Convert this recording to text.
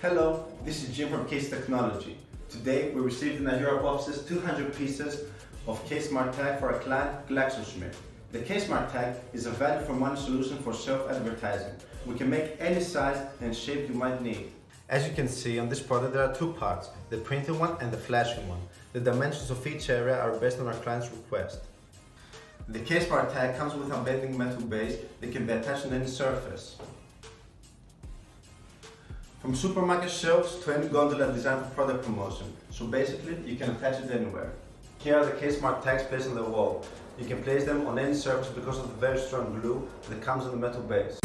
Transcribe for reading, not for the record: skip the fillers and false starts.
Hello, this is Jim from Case Technology. Today we received in our Europe offices 200 pieces of K-Smart tag for our client GlaxoSmith. The K-Smart tag is a value for money solution for self-advertising. We can make any size and shape you might need. As you can see on this product, there are two parts, the printed one and the flashing one. The dimensions of each area are based on our client's request. The K-Smart tag comes with a bending metal base that can be attached on any surface. From supermarket shelves to any gondola designed for product promotion, so basically you can attach it anywhere. Here are the K-Smart tags placed on the wall. You can place them on any surface because of the very strong glue that comes on the metal base.